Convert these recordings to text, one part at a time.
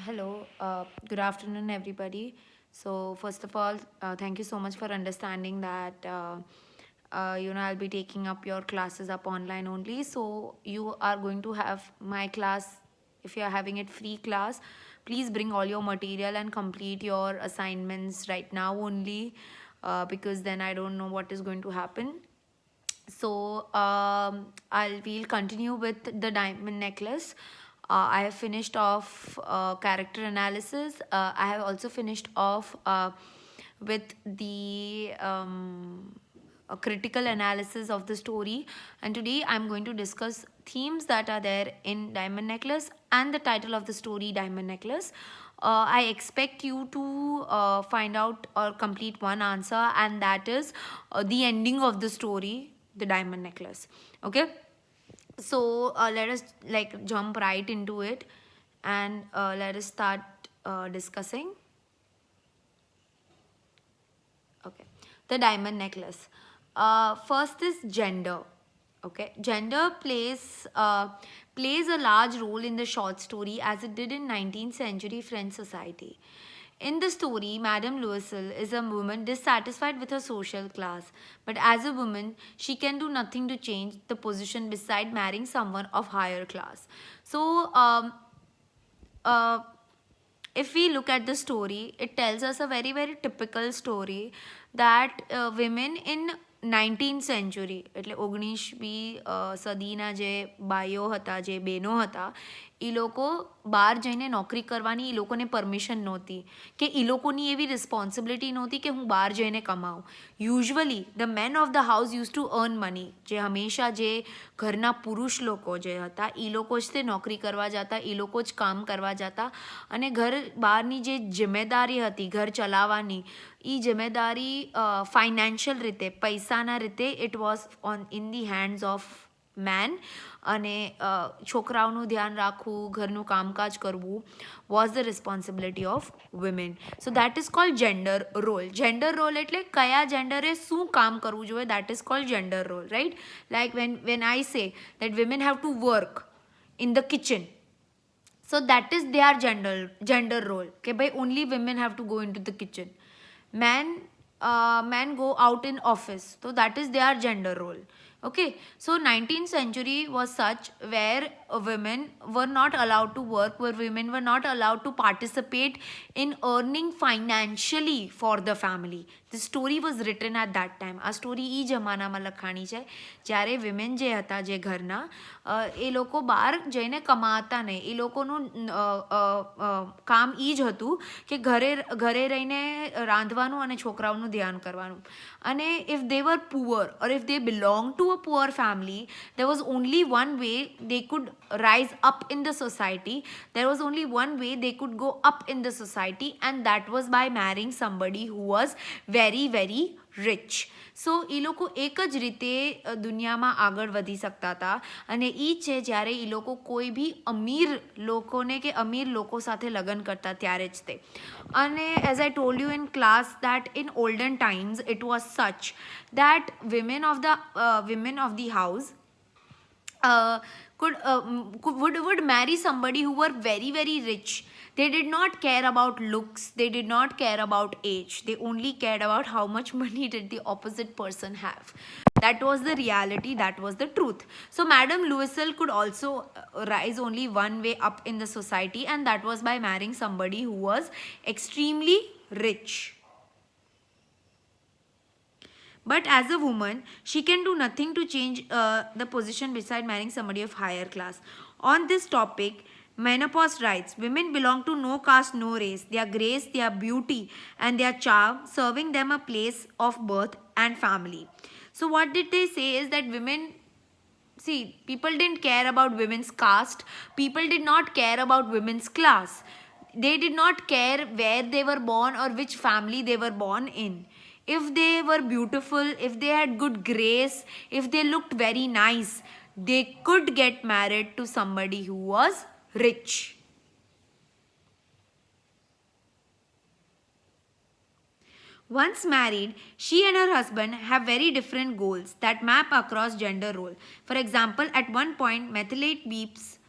Hello, good afternoon, everybody. So, first of all, thank you so much for understanding that I'll be taking up your classes up online only. So, you are going to have my class. If you are having it free class, please bring all your material and complete your assignments right now only, because then I don't know what is going to happen. So we'll continue with the diamond necklace. I have finished off character analysis. I have also finished off with the a critical analysis of the story, and today I'm going to discuss themes that are there in diamond necklace and the title of the story, diamond necklace. I expect you to find out or complete one answer, and that is the ending of the story, the diamond necklace. Okay, so let us like jump right into it, and let us start discussing. Okay, the diamond necklace. First is gender. Okay, gender plays a large role in the short story as it did in 19th century French society. In the story, Madame Louiselle is a woman dissatisfied with her social class, but as a woman, she can do nothing to change the position beside marrying someone of higher class. So, uh, if we look at the story, it tells us a very, very typical story that women in 19th century એટલે 19મી સદીના જે બાઈઓ હતા, જે બહેનો હતા, એ લોકો બહાર જઈને નોકરી કરવાની એ લોકોને પરમિશન નહોતી, કે એ લોકોની એવી રિસ્પોન્સિબિલિટી નહોતી કે હું બહાર જઈને કમાઉં. Usually the man of the house use to earn money. જે હંમેશા જે ઘરના પુરુષ લોકો જે હતા એ લોકો જ તે નોકરી કરવા જતા, એ લોકો જ કામ કરવા જતા, અને ઘર બહારની જે જિમ્મેદારી હતી ઘર ચલાવવાની, એ જિમ્મેદારી ફાઇનાન્શિયલ રીતે, પૈસાના રીતે, it was in the hands of men. અને છોકરાઓનું ધ્યાન રાખવું, ઘરનું કામકાજ કરવું was the responsibility of women. So that is called gender role. Gender role એટલે કયા જેન્ડરે શું કામ કરવું જોઈએ, that is called gender role, right? Like when I say that women have to work in the kitchen, so that is their gender role, કે ભાઈ only women have to go into the kitchen. Men go out in office, so that is their gender role. Okay, so 19th century was such where women were not allowed to work, where women were not allowed to participate in earning financially for the family. The story was written at that time. આ story એ જમાનામાં લખાણી છે જ્યારે women જે હતા જે ઘરના, એ લોકો બહાર જઈને કમાતા નહીં. એ લોકોનું કામ એ જ હતું કે ઘરે ઘરે રહીને રાંધવાનું અને છોકરાઓનું ધ્યાન કરવાનું. અને if they were poor or if they belonged to a poor family, there was only one way they could rise up in the society. There was only one way they could go up in the society, and that was by marrying somebody who was very, very rich. સો એ લોકો એક જ રીતે દુનિયામાં આગળ વધી શકતા હતા, અને એ છે જ્યારે એ લોકો કોઈ બી અમીર લોકોને કે અમીર લોકો સાથે લગ્ન કરતા ત્યારે જ તે. અને as I told you in class that in olden times it was such that women of the house would marry somebody who were very, very rich. They did not care about looks, they did not care about age, they only cared about how much money did the opposite person have. That was the reality, that was the truth. So Madame Louiselle could also rise only one way up in the society, and that was by marrying somebody who was extremely rich. But as a woman, she can do nothing to change the position beside marrying somebody of higher class. On this topic, Menopause writes, women belong to no caste, no race. Their grace, their beauty, and their charm serving them a place of birth and family. So what did they say is that women, see, people didn't care about women's caste. People did not care about women's class. They did not care where they were born or which family they were born in. If they were beautiful, if they had good grace, if they looked very nice, they could get married to somebody who was rich. Once married, she and her husband have very different goals that map across gender role. For example, at one point, Methylate weeps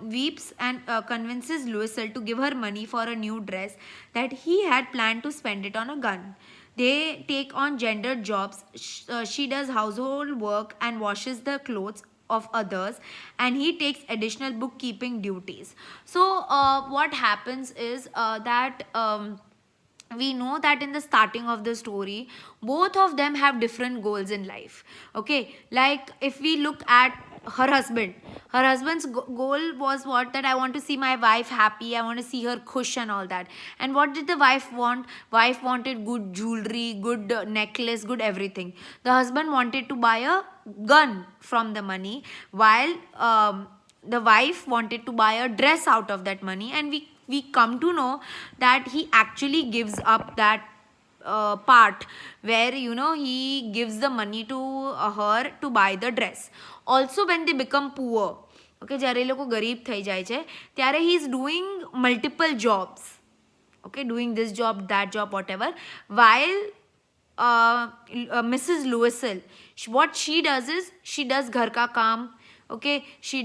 weeps and convinces Louisel to give her money for a new dress that he had planned to spend it on a gun. They take on gendered jobs. She does household work and washes the clothes of others, and he takes additional bookkeeping duties. So what happens is that we know that in the starting of the story both of them have different goals in life. Okay, like if we look at her husband's goal was what, that I want to see my wife happy, I want to see her khush and all that. And what did the wife want? Wife wanted good jewelry, good necklace, good everything. The husband wanted to buy a gun from the money, while the wife wanted to buy a dress out of that money. And we come to know that he actually gives up that part where he gives the money to her to buy the dress. Also when they become poor, okay, જ્યારે એ લોકો ગરીબ થઈ જાય છે ત્યારે he is doing multiple jobs, okay, doing this job, that job, whatever, while Mrs. Louisel, what she does is she does ghar ka kaam. Okay, she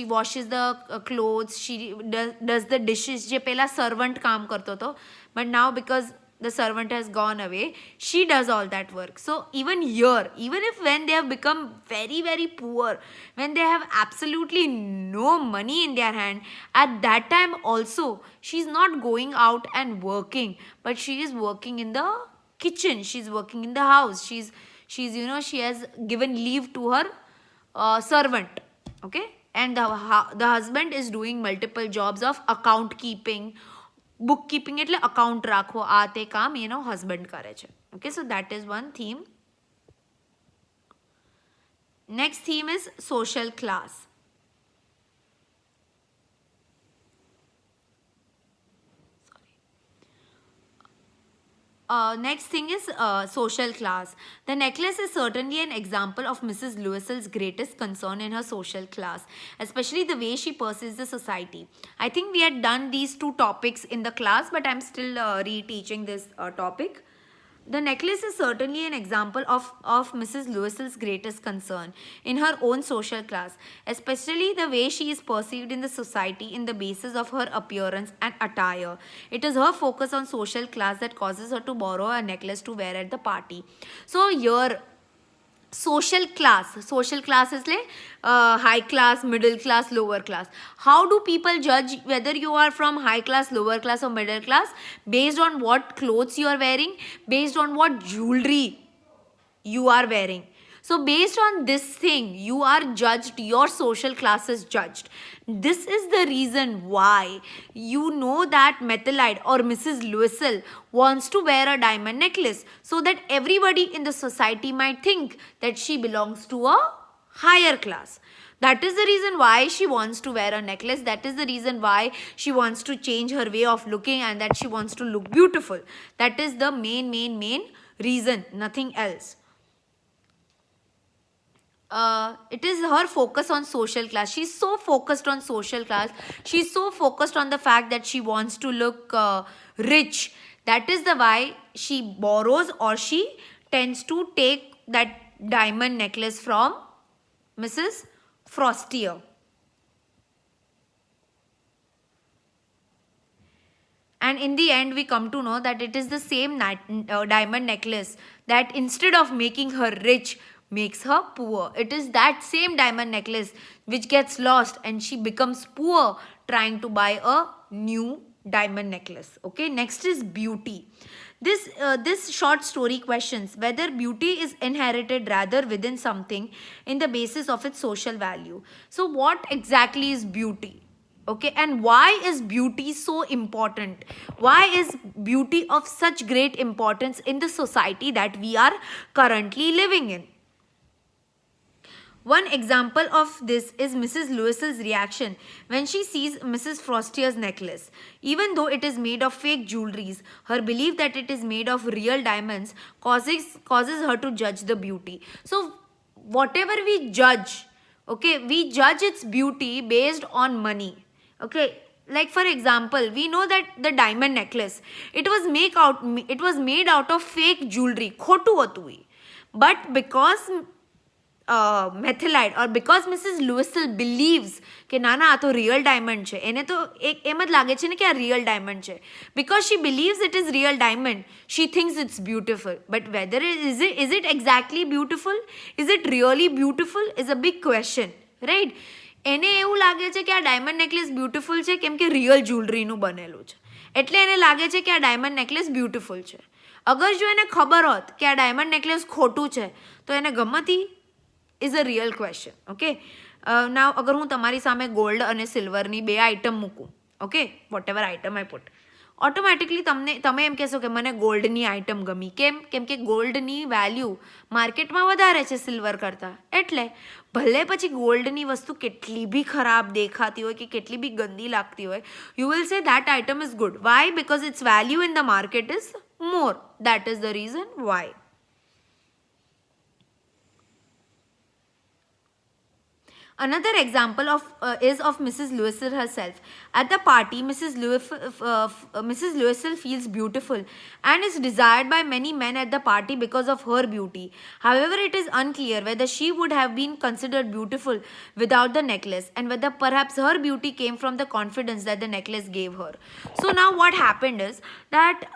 washes the clothes, she does the dishes, je pehla servant kaam karto to, but now because the servant has gone away, she does all that work. So even here, even if when they have become very very poor, when they have absolutely no money in their hand, at that time also she's not going out and working, but she is working in the kitchen, she's working in the house, she's she has given leave to her servant. Okay, and the husband is doing multiple jobs of account keeping, bookkeeping, એટલે account રાખવો, આ તે કામ husband કરે છે. Okay, so that is one theme. Next theme is social class. Next thing is social class. The necklace is certainly an example of Mrs. Louisel's greatest concern in her social class, especially the way she perceives the society. I think we had done these two topics in the class, but I'm still reteaching this topic. The necklace is certainly an example of Mrs. Louisel's greatest concern in her own social class, especially the way she is perceived in the society in the basis of her appearance and attire. It is her focus on social class that causes her to borrow a necklace to wear at the party. So here, social class is like high class, middle class, lower class. How do people judge whether you are from high class, lower class or middle class? Based on what clothes you are wearing, based on what jewelry you are wearing. So based on this thing, you are judged, your social class is judged. This is the reason why that Methylide or Mrs. Louisel wants to wear a diamond necklace, so that everybody in the society might think that she belongs to a higher class. That is the reason why she wants to wear a necklace. That is the reason why she wants to change her way of looking, and that she wants to look beautiful. That is the main reason, nothing else. It is her focus on social class. She's so focused on social class. She's so focused on the fact that she wants to look rich. That is the why she borrows, or she tends to take that diamond necklace from Mrs. Frostier. And in the end, we come to know that it is the same diamond necklace that instead of making her rich, makes her poor. It is that same diamond necklace which gets lost and she becomes poor trying to buy a new diamond necklace. Okay, next is beauty. This short story questions whether beauty is inherited rather within something in the basis of its social value. So what exactly is beauty? Okay, and why is beauty so important? Why is beauty of such great importance in the society that we are currently living in? One example of this is Mrs. Louisel's reaction when she sees Mrs. Frostier's necklace. Even though it is made of fake jewelries, her belief that it is made of real diamonds causes her to judge the beauty. So whatever we judge, okay, we judge its beauty based on money. Okay, like for example, we know that the diamond necklace, it was made out of fake jewelry, khotu hatu hi. But because Mathilde or because Mrs Loisel believes કે ના ના આ તો real diamond છે, એને તો એક એમ જ લાગે છે ને કે આ રિયલ ડાયમંડ છે, because she believes it is real diamond she thinks it's beautiful, but whether is it exactly beautiful, is it really beautiful is a big question, right. એને એવું લાગે છે કે આ ડાયમંડ નેકલેસ બ્યુટિફુલ છે કેમ કે રિયલ જ્વેલરીનું બનેલું છે, એટલે એને લાગે છે કે આ ડાયમંડ નેકલેસ બ્યુટિફુલ છે. અગર જો એને ખબર હોત કે આ ડાયમંડ નેકલેસ ખોટું છે તો એને ગમતી is a real question. Okay, now અગર હું તમારી સામે ગોલ્ડ અને સિલ્વરની બે આઇટમ મૂકું, okay, whatever item I put, automatically તમે એમ કહેશો કે મને ગોલ્ડની આઇટમ ગમી, કેમ કે ગોલ્ડની વેલ્યુ માર્કેટમાં વધારે છે સિલ્વર કરતાં, એટલે ભલે પછી ગોલ્ડની વસ્તુ કેટલી બી ખરાબ દેખાતી હોય કે કેટલી બી ગંદી લાગતી હોય, you will say that item is good. Why? Because its value in the market is more. That is the reason why. Another example is of Mrs. Louisel herself. At the party, Mrs. Louisel feels beautiful and is desired by many men at the party because of her beauty. However, it is unclear whether she would have been considered beautiful without the necklace, and whether perhaps her beauty came from the confidence that the necklace gave her. So now what happened is that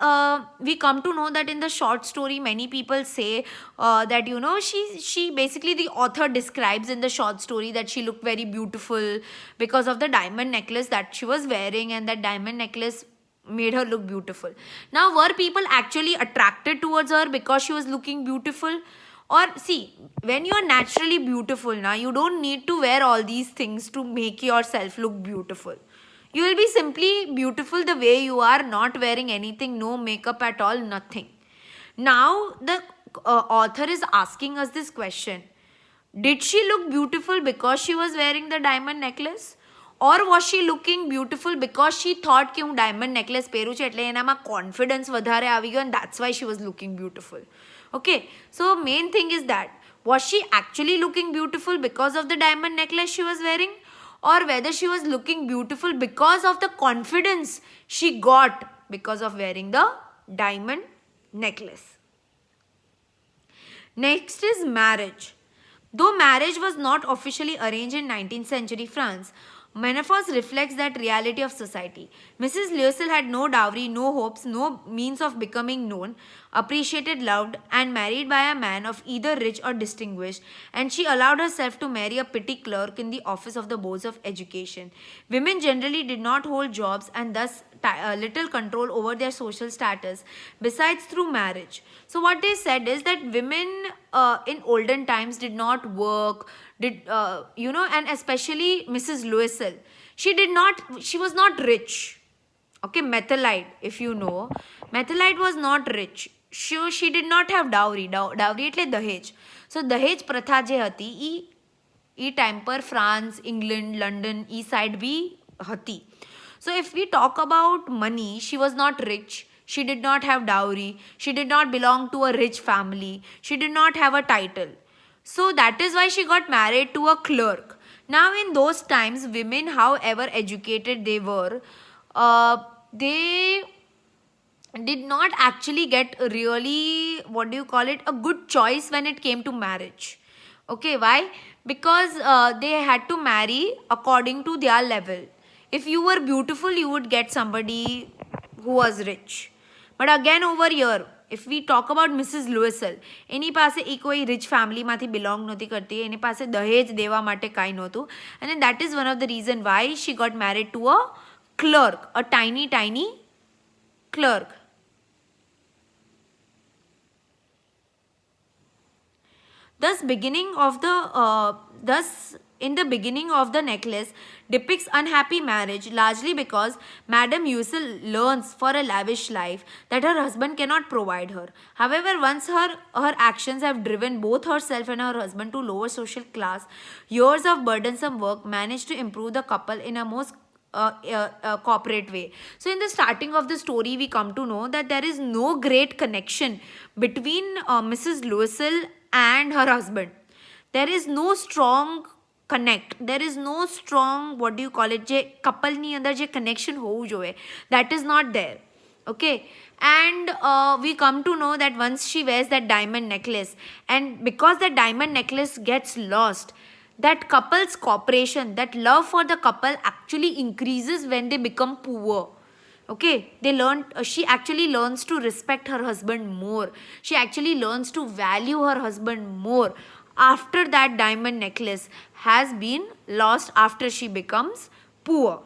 we come to know that in the short story, many people say that, you know, she basically, the author describes in the short story that she looked very beautiful because of the diamond necklace that she was wearing, and that diamond necklace made her look beautiful. Now, were people actually attracted towards her because she was looking beautiful? Or see, when you are naturally beautiful, now you don't need to wear all these things to make yourself look beautiful. You will be simply beautiful the way you are, not wearing anything, no makeup at all, nothing. Now, the author is asking us this question. Did she look beautiful because she was wearing the diamond necklace? Or was she looking beautiful because she thought કે હું diamond necklace પહેરું છું એટલે એનામાં confidence વધારે આવી ગયો, and that's why she was looking beautiful. Okay, so main thing is that, was she actually looking beautiful because of the diamond necklace she was wearing? Or whether she was looking beautiful because of the confidence she got because of wearing the diamond necklace. Next is marriage. Though marriage was not officially arranged in 19th century France, Menopause reflects that reality of society. Mrs. Louisel had no dowry, no hopes, no means of becoming known, appreciated, loved, and married by a man of either rich or distinguished, and she allowed herself to marry a petty clerk in the office of the Boards of Education. Women generally did not hold jobs and thus little control over their social status besides through marriage. So what they said is that women in olden times did not work, and especially Mrs. Louisel, she was not rich. Okay, Methelite, if you know, Methelite was not rich. She did not have dowry. Dowry એટલે દહેજ. So દહેજ પ્રથા જે હતી એ time પર France, England, London એ side બી હતી. So if we talk about money, she was not rich. She did not have dowry. She did not belong to a rich family. She did not have a title. So that is why she got married to a clerk. Now in those times, women, however educated they were, they did not actually get really, a good choice when it came to marriage. Okay, why? Because they had to marry according to their level. If you were beautiful, you would get somebody who was rich. But again over here, if we talk about Mrs. Louisel, એની પાસે એ કોઈ rich ફેમિલીમાંથી belong નહોતી કરતી, એની પાસે દહેજ દેવા માટે કાંઈ નહોતું, અને that is one of the reason why she got married to a clerk, a tiny clerk. Thus in the beginning of the necklace depicts unhappy marriage, largely because Madame Louisel learns for a lavish life that her husband cannot provide her. However, once her actions have driven both herself and her husband to lower social class, years of burdensome work managed to improve the couple in a most corporate way. So in the starting of the story, we come to know that there is no great connection between Mrs. Louisel and her husband. There is no strong connect. There is no strong, જે કપલની અંદર જે connection હોવું જોઈએ, that is not there. Okay, and we come to know that once she wears that diamond necklace, and because that diamond necklace gets lost, that couple's cooperation, that love for the couple actually increases when they become poor. Okay, they learn, she actually learns to respect her husband more. She actually learns to value her husband more after that diamond necklace has been lost, after she becomes poor.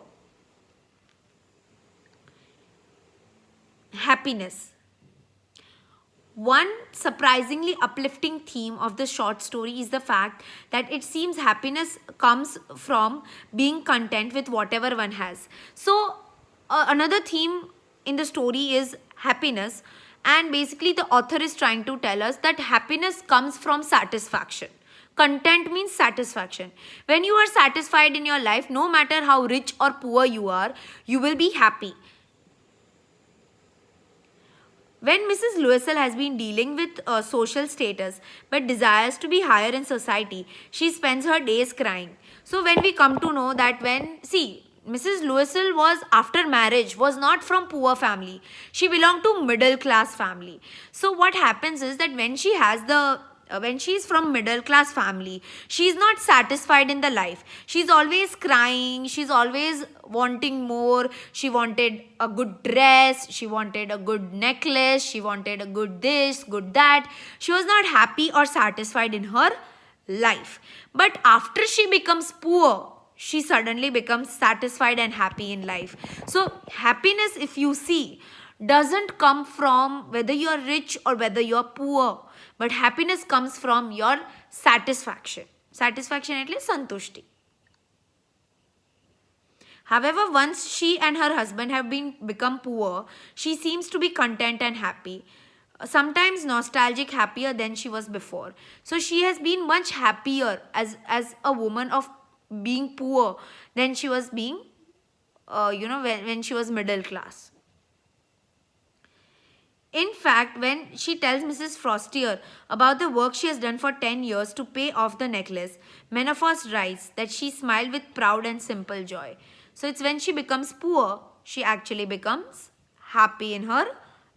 Happiness. One surprisingly uplifting theme of the short story is the fact that it seems happiness comes from being content with whatever one has. So, another theme in the story is happiness, and basically, the author is trying to tell us that happiness comes from satisfaction. Content means satisfaction. When you are satisfied in your life, no matter how rich or poor you are, you will be happy. When Mrs. Louisel has been dealing with social status but desires to be higher in society, she spends her days crying. So when we come to know that Mrs. Louisel was after marriage was not from poor family. She belonged to middle class family. So what happens is that when she is from middle class family, she is not satisfied in the life. She's always crying, she's always wanting more. She wanted a good dress, she wanted a good necklace, she wanted a good this, good that. She was not happy or satisfied in her life. But after she becomes poor, she suddenly becomes satisfied and happy in life. So happiness, if you see, doesn't come from whether you're rich or whether you're poor, but happiness comes from your satisfaction. Satisfaction at least santushti. However, once she and her husband have become poor, she seems to be content and happy. Sometimes nostalgic, happier than she was before. So she has been much happier as a woman of being poor than she was being, when she was middle class. In fact, when she tells Mrs. Frostier about the work she has done for 10 years to pay off the necklace, Menaphos writes that she smiled with proud and simple joy. So it's when she becomes poor, she actually becomes happy in her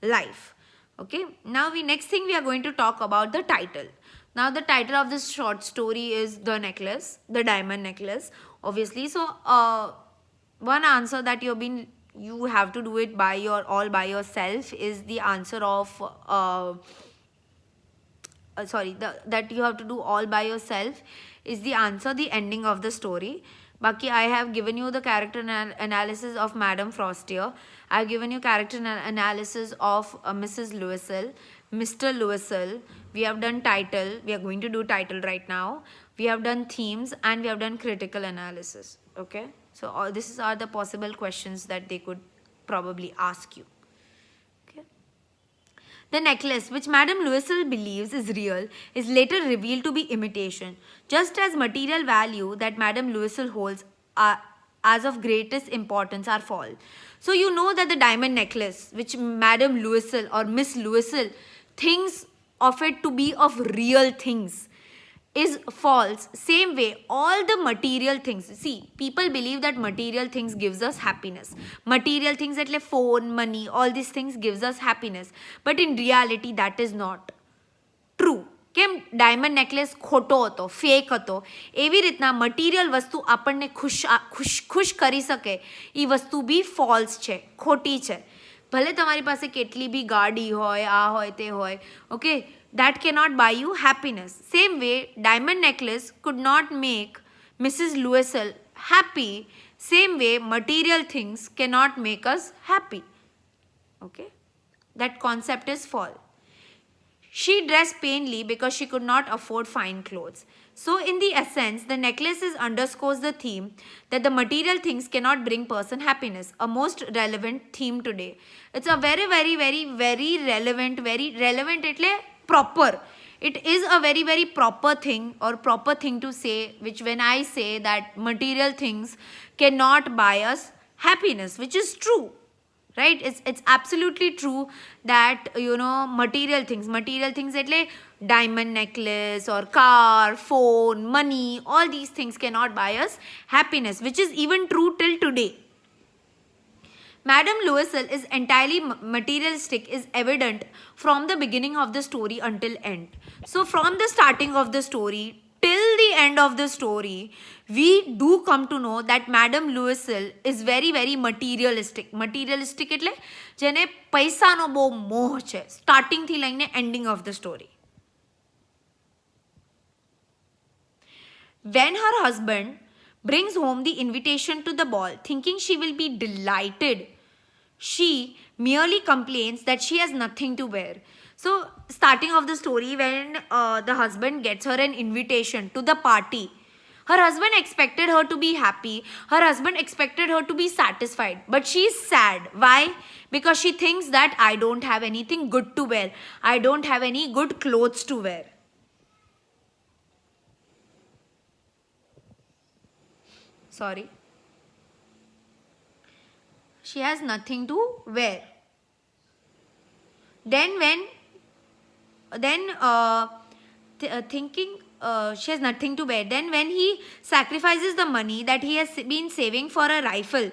life. Okay, now next thing we are going to talk about the title. Now the title of this short story is The Necklace, the diamond necklace, obviously. So one answer that you have to do it all by yourself is the answer of that you have to do all by yourself is the answer, the ending of the story. Baki, I have given you the character analysis of Madame Frostier. I have given you character analysis of Mrs. Louisel, Mr. Louisel. We have done title. We are going to do title right now. We have done themes and we have done critical analysis. Okay. So all these are the possible questions that they could probably ask you. Okay. The necklace, which Madame Louisel believes is real, is later revealed to be imitation, just as material value that Madame Louisel holds as of greatest importance are false. So you know that the diamond necklace, which Madame Louisel or Miss Louisel thinks of it to be of real things, is false. Same way, all the material things, see, people believe that material things gives us happiness. Material things like phone, money, all these things gives us happiness. But in reality, that is not true. કેમ diamond necklace ખોટો હતો, fake હતો, એવી રીતના material વસ્તુ આપણને ખુશ કરી શકે એ વસ્તુ બી ફોલ્સ છે, ખોટી છે. ભલે તમારી પાસે કેટલી બી ગાડી હોય, આ હોય તે હોય, okay, that cannot buy you happiness. Same way, diamond necklace could not make Mrs. Louisel happy. Same way, material things cannot make us happy. Okay, that concept is false. She dressed plainly because she could not afford fine clothes. So in the essence, the necklaces underscores the theme that the material things cannot bring person happiness, a most relevant theme today. It's a very, very, very, very relevant એટલે proper. It is a very, very proper thing or proper thing to say, which when I say that material things cannot buy us happiness, which is true. Right, it's absolutely true that material things એટલે diamond necklace or car, phone, money, all these things cannot buy us happiness, which is even true till today. Madame Louisel is entirely materialistic is evident from the beginning of the story until end. So from the starting of the story till the end of the story, we do come to know that Madame Louisel is very very materialistic. Materialistic એટલે જેને પૈસાનો બહુ મોહ છે starting થી લઈને ending of the story. When her husband brings home the invitation to the ball, thinking she will be delighted, she merely complains that she has nothing to wear. So, starting of the story, when the husband gets her an invitation to the party, her husband expected her to be happy. Her husband expected her to be satisfied. But she is sad. Why? Because she thinks that I don't have anything good to wear. I don't have any good clothes to wear. Sorry. She has nothing to wear. Then thinking she has nothing to wear. Then when he sacrifices the money that he has been saving for a rifle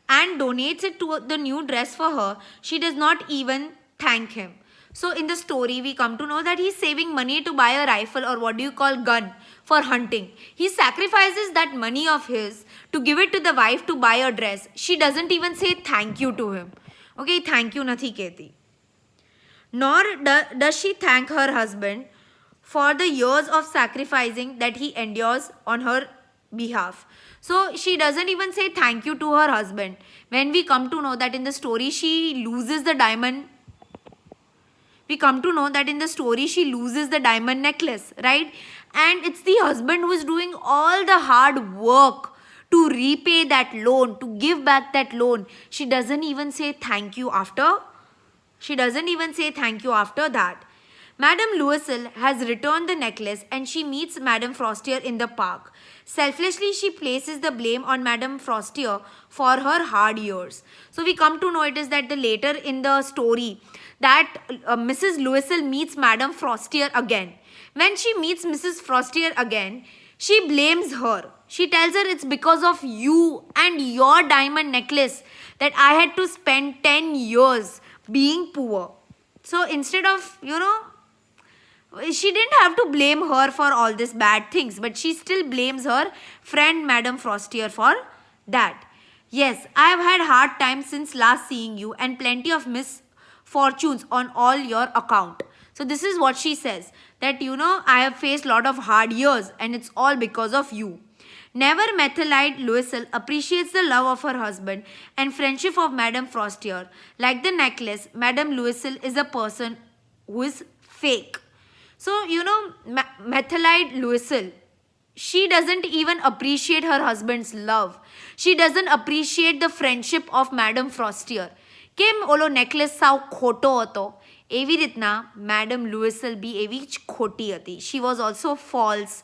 and donates it to the new dress for her, she does not even thank him. So in the story, we come to know that he's saving money to buy a rifle, or what do you call gun, for hunting. He sacrifices that money of his to give it to the wife to buy a dress. She doesn't even say thank you to him. Okay, thank you nathi kehti. Nor does she thank her husband for the years of sacrificing that he endures on her behalf. So she doesn't even say thank you to her husband. When we come to know that in the story she loses the diamond, we come to know that in the story she loses the diamond necklace, right? And it's the husband who is doing all the hard work to repay that loan, to give back that loan. She doesn't even say thank you after. She doesn't even say thank you after that. Madame Louisel has returned the necklace and she meets Madame Frostier in the park. Selflessly, she places the blame on Madame Frostier for her hard years. So we come to know it is that the later in the story that Mrs. Louisel meets Madame Frostier again. When she meets Mrs. Frostier again, she blames her. She tells her it's because of you and your diamond necklace that I had to spend 10 years being poor. So instead of, she didn't have to blame her for all these bad things, but she still blames her friend Madame Frostier for that. Yes, I have had hard times since last seeing you and plenty of misfortunes on all your account. So this is what she says, that I have faced a lot of hard years and it's all because of you. Never Methelite Louisel appreciates the love of her husband and friendship of Madame Frostier. Like the necklace, Madame Louisel is a person who is fake. So, Methelite Louisel, she doesn't even appreciate her husband's love. She doesn't appreciate the friendship of Madame Frostier. કેમ ઓલો necklace સાવ ખોટો હતો એવી રીતના madam લુઇસેલ બી એવી જ ખોટી હતી. She was also false,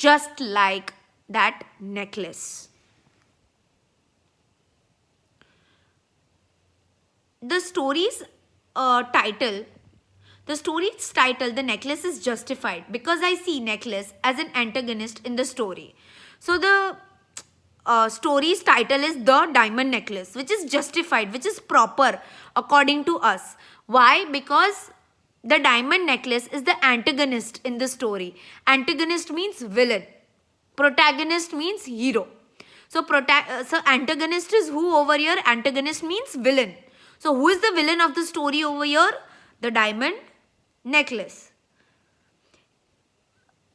just like that necklace. The story's title, The Necklace is Justified, because I see necklace as an antagonist in the story. So the story's title is The Diamond Necklace, which is justified, which is proper according to us. Why? Because the diamond necklace is the antagonist in the story. Antagonist means villain. Protagonist means hero. So antagonist is who over here? Antagonist means villain. So who is the villain of the story over here? The diamond necklace.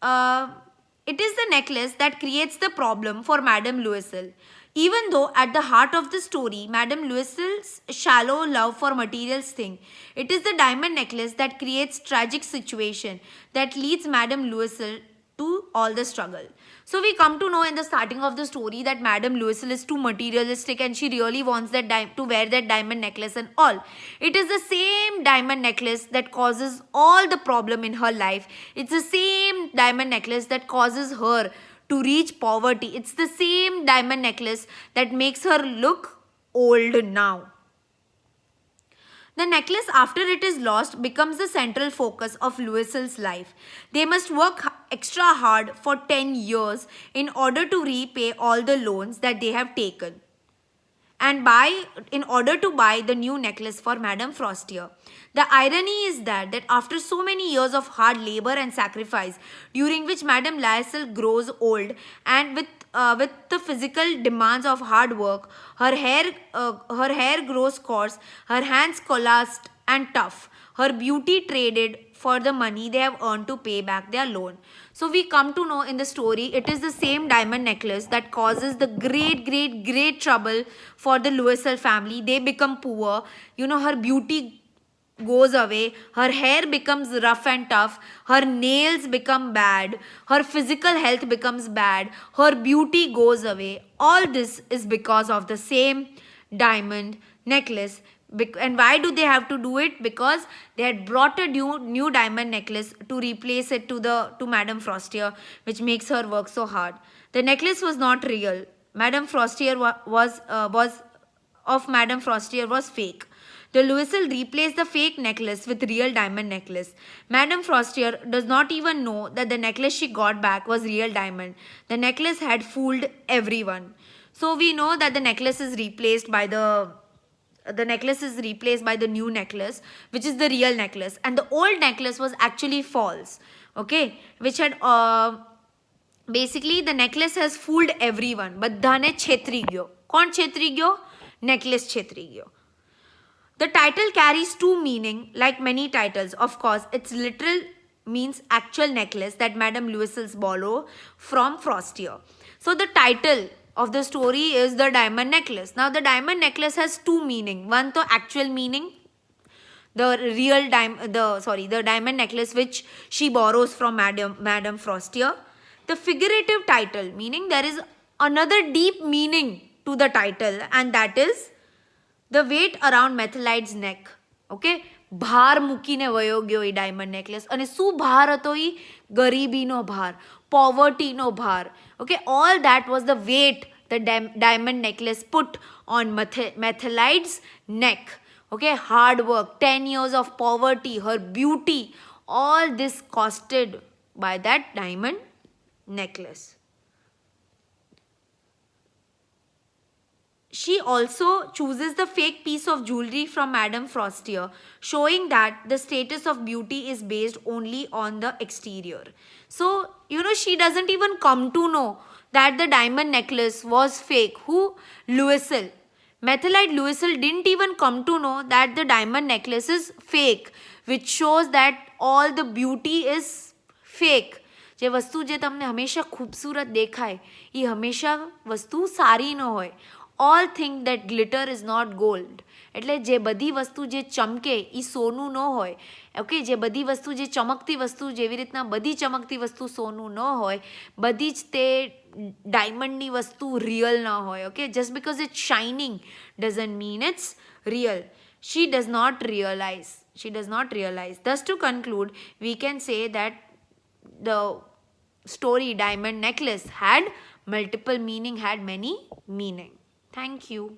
It is the necklace that creates the problem for Madame Louisel. Even though at the heart of the story, Madame Louisel's shallow love for materials thing, it is the diamond necklace that creates tragic situation that leads Madame Louisel to all the struggle. So we come to know in the starting of the story that Madame Louisel is too materialistic and she really wants that to wear that diamond necklace and all. It is the same diamond necklace that causes all the problem in her life. It's the same diamond necklace that causes her to reach poverty. It's the same diamond necklace that makes her look old now. The necklace, after it is lost, becomes the central focus of Louisel's life. They must work extra hard for 10 years in order to repay all the loans that they have taken. and in order to buy the new necklace for Madame Frostier. The irony is that after so many years of hard labor and sacrifice, during which Madame Lysel grows old and with the physical demands of hard work, her hair grows coarse, her hands calloused and tough, her beauty traded for the money they have earned to pay back their loan. So we come to know in the story, it is the same diamond necklace that causes the great trouble for the Louisel family. They become poor. Her beauty goes away, her hair becomes rough and tough, her nails become bad, her physical health becomes bad, her beauty goes away. All this is because of the same diamond necklace. And why do they have to do it? Because they had brought a new diamond necklace to replace it to Madame Frostier, which makes her work so hard. The necklace was not real. Madame Frostier of Madame Frostier was fake. The Louisel replaced the fake necklace with real diamond necklace. Madame Frostier does not even know that the necklace she got back was real diamond. The necklace had fooled everyone. So we know that the necklace is replaced by the new necklace, which is the real necklace, and the old necklace was actually false. Okay, which had basically the necklace has fooled everyone, બધાને છેતરી ગયો. કોણ છેતરી ગયો? Necklace છેતરી ગયો. The title carries two meaning, like many titles. Of course, its literal means actual necklace that Madame Louisels borrow from Frostier. So the title of the story is the diamond necklace. Now the diamond necklace has two meaning. One, the actual meaning, the diamond necklace which she borrows from Madame Frostier. The figurative title, meaning there is another deep meaning to the title, and that is the weight around Methelide's neck. Okay, ભાર મૂકીને વયો ગયો એ diamond necklace. અને શું ભાર હતો એ? ગરીબીનો ભાર, પોવર્ટીનો ભાર. Okay, all that was the weight the diamond necklace put on Methelide's neck. Okay, hard work, 10 years of poverty, her beauty, all this costed by that diamond necklace. She also chooses the fake piece of jewelry from Madame Frostier, showing that the status of beauty is based only on the exterior. So, she doesn't even come to know that the diamond necklace was fake. Who? Louisel. Methelide Louisel didn't even come to know that the diamond necklace is fake, which shows that all the beauty is fake. જે વસ્તુ જે તમને હંમેશા ખૂબસૂરત દેખાય એ હંમેશા વસ્તુ સારી ન હોય. All think that glitter is not gold. એટલે જે બધી વસ્તુ જે ચમકે એ સોનું ન હોય. ઓકે, જે બધી વસ્તુ જે ચમકતી વસ્તુ જેવી રીતના બધી ચમકતી વસ્તુ સોનું ન હોય, બધી જ તે ડાયમંડની વસ્તુ રિયલ ન હોય. Okay, just because it's shining doesn't mean it's real. She does not realize. Thus, to conclude, we can say that the story diamond necklace had multiple meaning, had many meaning. Thank you.